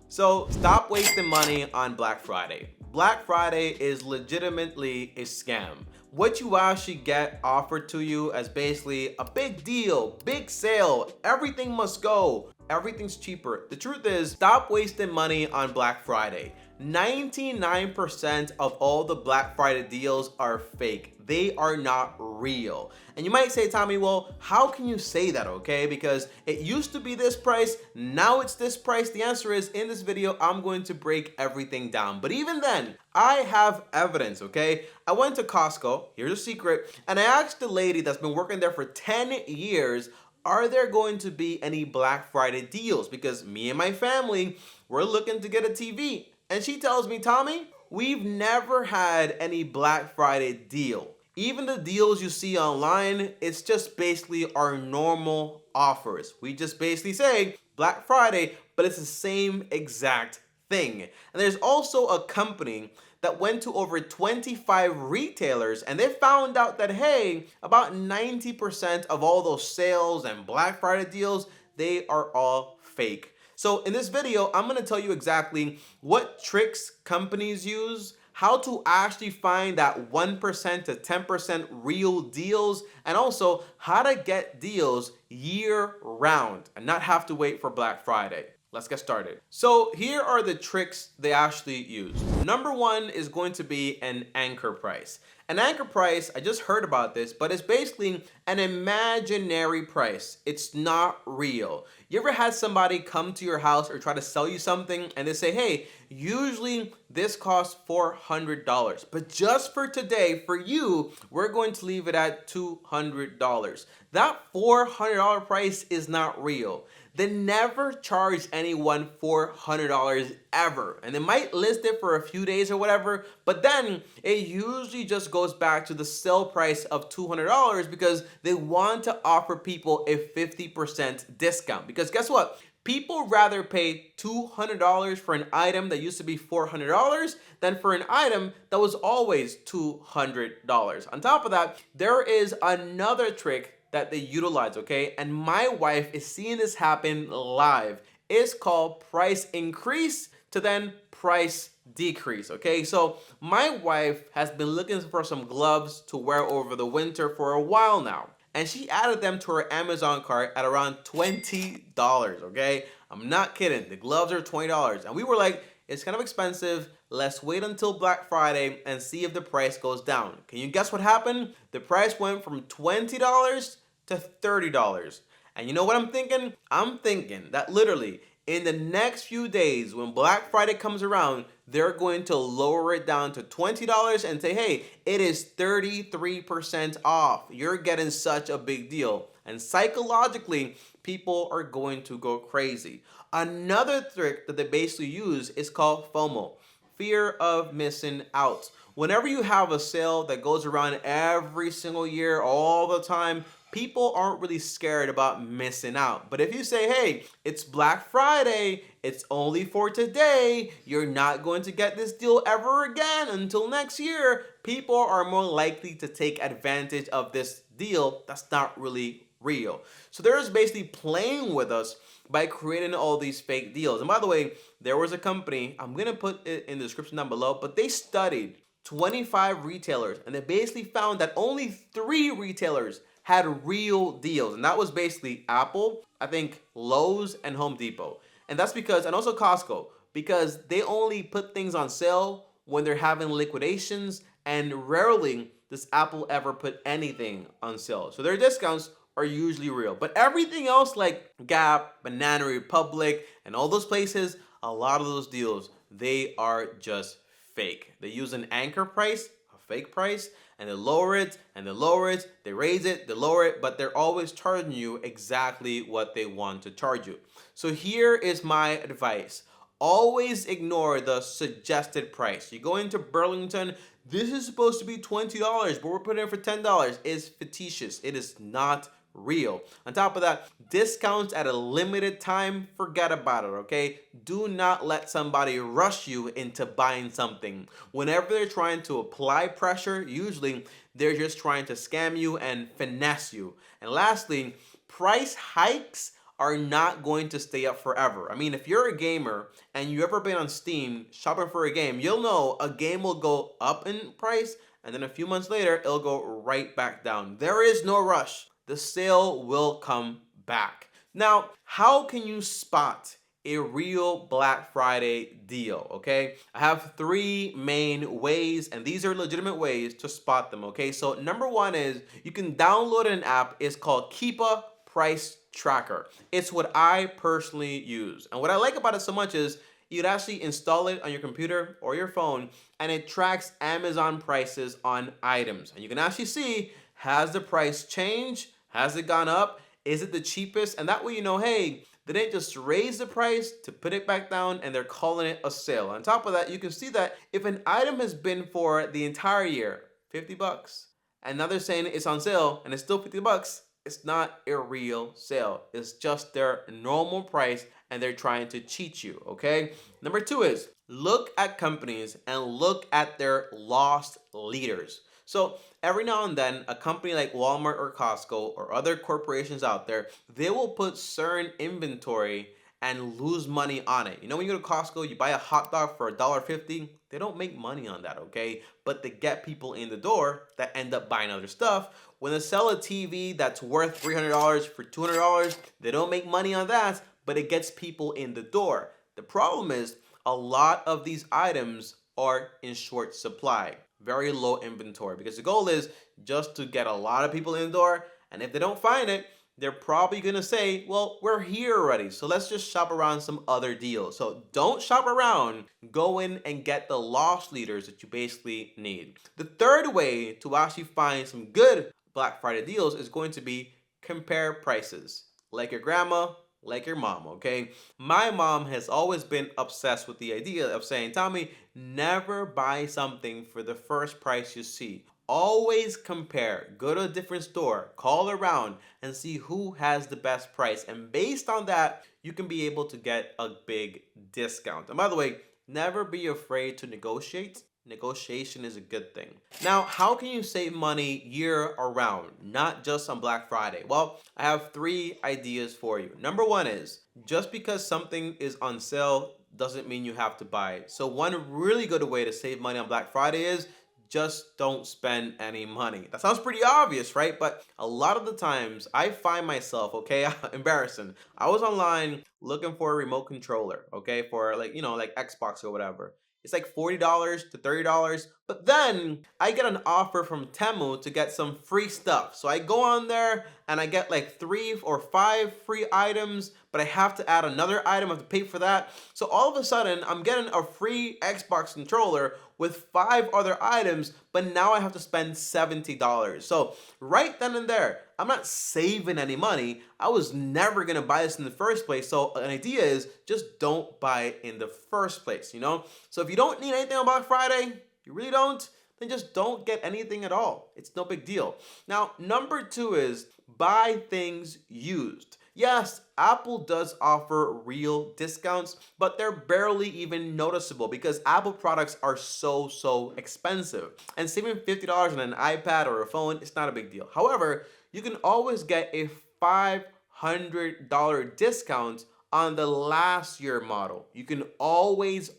So stop wasting money on Black Friday. Black Friday is legitimately a scam. What you actually get offered to you as basically a big deal, big sale, everything must go, everything's cheaper. The truth is, stop wasting money on Black Friday. 99% of all the Black Friday deals are fake. They are not real. And you might say, Tommy, well, how can you say that, okay? Because it used to be this price, now it's this price. The answer is, in this video, I'm going to break everything down. But even then, I have evidence, okay? I went to Costco, here's a secret, and I asked the lady that's been working there for 10 years, are there going to be any Black Friday deals? Because me and my family, we're looking to get a TV. And she tells me, Tommy, we've never had any Black Friday deal. Even the deals you see online, it's just basically our normal offers. We just basically say Black Friday, but it's the same exact thing. And there's also a company that went to over 25 retailers and they found out that, hey, about 90% of all those sales and Black Friday deals, they are all fake. So in this video, I'm going to tell you exactly what tricks companies use, how to actually find that 1% to 10% real deals, and also how to get deals year round and not have to wait for Black Friday. Let's get started. So here are the tricks they actually use. Number one is going to be an anchor price. An anchor price, I just heard about this, but it's basically an imaginary price. It's not real. You ever had somebody come to your house or try to sell you something and they say, hey, usually this costs $400, but just for today, for you, we're going to leave it at $200. That $400 price is not real. They never charge anyone $400 ever. And they might list it for a few days or whatever, but then it usually just goes back to the sale price of $200 because they want to offer people a 50% discount. Because guess what? People rather pay $200 for an item that used to be $400 than for an item that was always $200. On top of that, there is another trick that they utilize, okay? And my wife is seeing this happen live. It's called price increase to then price decrease, okay? So my wife has been looking for some gloves to wear over the winter for a while now. And she added them to her Amazon cart at around $20, okay? I'm not kidding. The gloves are $20. And we were like, it's kind of expensive. Let's wait until Black Friday and see if the price goes down. Can you guess what happened? The price went from $20 to $30. And you know what I'm thinking? I'm thinking that literally in the next few days when Black Friday comes around, they're going to lower it down to $20 and say, hey, it is 33% off. You're getting such a big deal. And psychologically, people are going to go crazy. Another trick that they basically use is called FOMO, fear of missing out. Whenever you have a sale that goes around every single year, all the time, people aren't really scared about missing out. But if you say, hey, it's Black Friday, it's only for today, you're not going to get this deal ever again until next year, people are more likely to take advantage of this deal that's not really real. So they're just basically playing with us by creating all these fake deals. And by the way, there was a company, I'm going to put it in the description down below, but they studied 25 retailers and they basically found that only 3 retailers had real deals, and that was basically Apple, I think Lowe's, and Home Depot. And that's because, and also Costco, because they only put things on sale when they're having liquidations, and rarely does Apple ever put anything on sale. So their discounts are usually real. But everything else like Gap, Banana Republic, and all those places, a lot of those deals, they are just fake. They use an anchor price, a fake price, and they lower it, and they lower it, they raise it, they lower it, but they're always charging you exactly what they want to charge you. So here is my advice. Always ignore the suggested price. You go into Burlington, this is supposed to be $20, but we're putting it for $10. It's fictitious. It is not real. On top of that, discounts at a limited time, forget about it, okay? Do not let somebody rush you into buying something. Whenever they're trying to apply pressure, usually they're just trying to scam you and finesse you. And lastly, price hikes are not going to stay up forever. I mean, if you're a gamer and you ever been on Steam shopping for a game, you'll know a game will go up in price and then a few months later, it'll go right back down. There is no rush. The sale will come back. Now, how can you spot a real Black Friday deal? Okay, I have three main ways, and these are legitimate ways to spot them. Okay, so number one is you can download an app. It's called Keep a Price Tracker. It's what I personally use, and what I like about it so much is you'd actually install it on your computer or your phone, and it tracks Amazon prices on items, and you can actually see, has the price changed? Has it gone up? Is it the cheapest? And that way you know, hey, they didn't just raise the price to put it back down and they're calling it a sale. On top of that, you can see that if an item has been for the entire year, 50 bucks, and now they're saying it's on sale and it's still 50 bucks, it's not a real sale. It's just their normal price and they're trying to cheat you, okay? Number two is look at companies and look at their loss leaders. So every now and then, a company like Walmart or Costco or other corporations out there, they will put certain inventory and lose money on it. You know, when you go to Costco, you buy a hot dog for $1.50, they don't make money on that, okay? But they get people in the door that end up buying other stuff. When they sell a TV that's worth $300 for $200, they don't make money on that, but it gets people in the door. The problem is a lot of these items are in short supply, very low inventory, because the goal is just to get a lot of people in the door, and if they don't find it, they're probably gonna say, well, we're here already, so let's just shop around some other deals. So don't shop around, go in and get the loss leaders that you basically need. The third way to actually find some good Black Friday deals is going to be compare prices, like your grandma, like your mom, okay? My mom has always been obsessed with the idea of saying, Tommy, never buy something for the first price you see. Always compare. Go to a different store, call around, and see who has the best price. And based on that, you can be able to get a big discount. And by the way, never be afraid to negotiate. Negotiation is a good thing. Now, how can you save money year around, not just on Black Friday? Well, I have three ideas for you. Number one is, just because something is on sale doesn't mean you have to buy it. So one really good way to save money on Black Friday is just don't spend any money. That sounds pretty obvious, right? But a lot of the times I find myself, okay, embarrassing. I was online looking for a remote controller, okay, for like, like Xbox or whatever. It's like $40 to $30, but then I get an offer from Temu to get some free stuff. So I go on there and I get like 3 or 5 free items, but I have to add another item, I have to pay for that. So all of a sudden, I'm getting a free Xbox controller with 5 other items, but now I have to spend $70. So right then and there, I'm not saving any money. I was never gonna buy this in the first place. So an idea is just don't buy it in the first place, So if you don't need anything on Black Friday, you really don't, then just don't get anything at all. It's no big deal. Now, number two is buy things used. Yes, Apple does offer real discounts, but they're barely even noticeable because Apple products are so expensive. And saving $50 on an iPad or a phone is not a big deal. However, you can always get a $500 discount on the last year model. You can always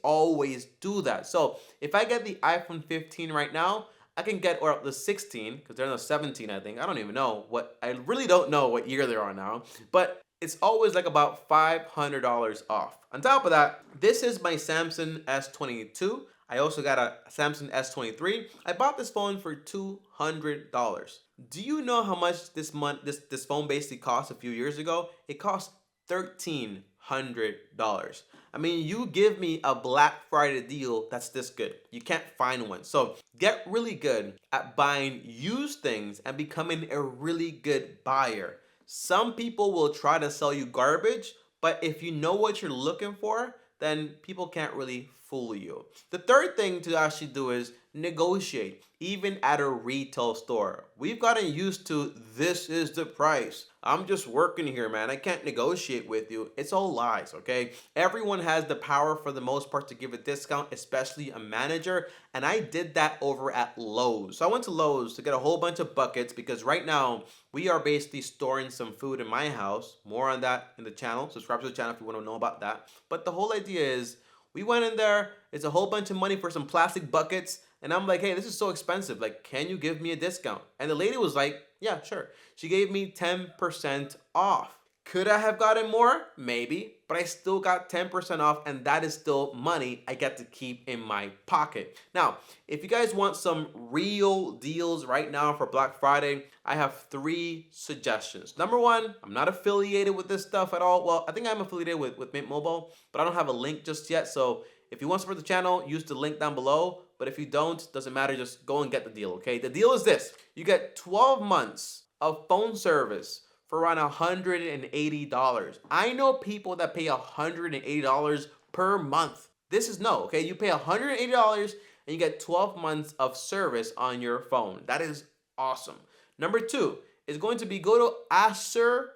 do that. So if I get the iPhone 15 right now, I can get, or the 16, because they're in the 17, I think. I don't even know I really don't know what year they're on now, but it's always like about $500 off. On top of that, this is my Samsung S22. I also got a Samsung S23. I bought this phone for $200. Do you know how much this phone basically cost a few years ago? It cost $1,300. I mean, you give me a Black Friday deal that's this good. You can't find one. So get really good at buying used things and becoming a really good buyer. Some people will try to sell you garbage, but if you know what you're looking for, then people can't really fool you. The third thing to actually do is negotiate, even at a retail store. We've gotten used to this is the price. I'm just working here, man. I can't negotiate with you. It's all lies, okay? Everyone has the power for the most part to give a discount, especially a manager. And I did that over at Lowe's. So I went to Lowe's to get a whole bunch of buckets because right now we are basically storing some food in my house. More on that in the channel. Subscribe to the channel if you want to know about that. But the whole idea is we went in there. It's a whole bunch of money for some plastic buckets. And I'm like, hey, this is so expensive. Like, can you give me a discount? And the lady was like, yeah, sure. She gave me 10% off. Could I have gotten more? Maybe, but I still got 10% off, and that is still money I get to keep in my pocket. Now, if you guys want some real deals right now for Black Friday, I have 3 suggestions. Number 1, I'm not affiliated with this stuff at all. Well, I think I'm affiliated with Mint Mobile, but I don't have a link just yet. So if you want to support the channel, use the link down below. But if you don't, doesn't matter, just go and get the deal, okay? The deal is this. You get 12 months of phone service for around $180. I know people that pay $180 per month. This is no, okay? You pay $180 and you get 12 months of service on your phone. That is awesome. Number 2 is going to be go to ACORN.com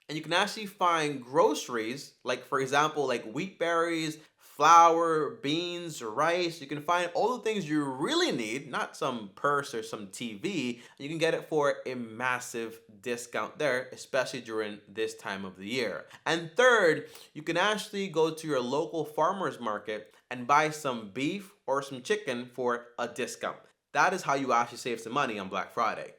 and you can actually find groceries, like for example, like wheat berries, flour, beans, rice. You can find all the things you really need, not some purse or some TV. You can get it for a massive discount there, especially during this time of the year. And third, you can actually go to your local farmer's market and buy some beef or some chicken for a discount. That is how you actually save some money on Black Friday.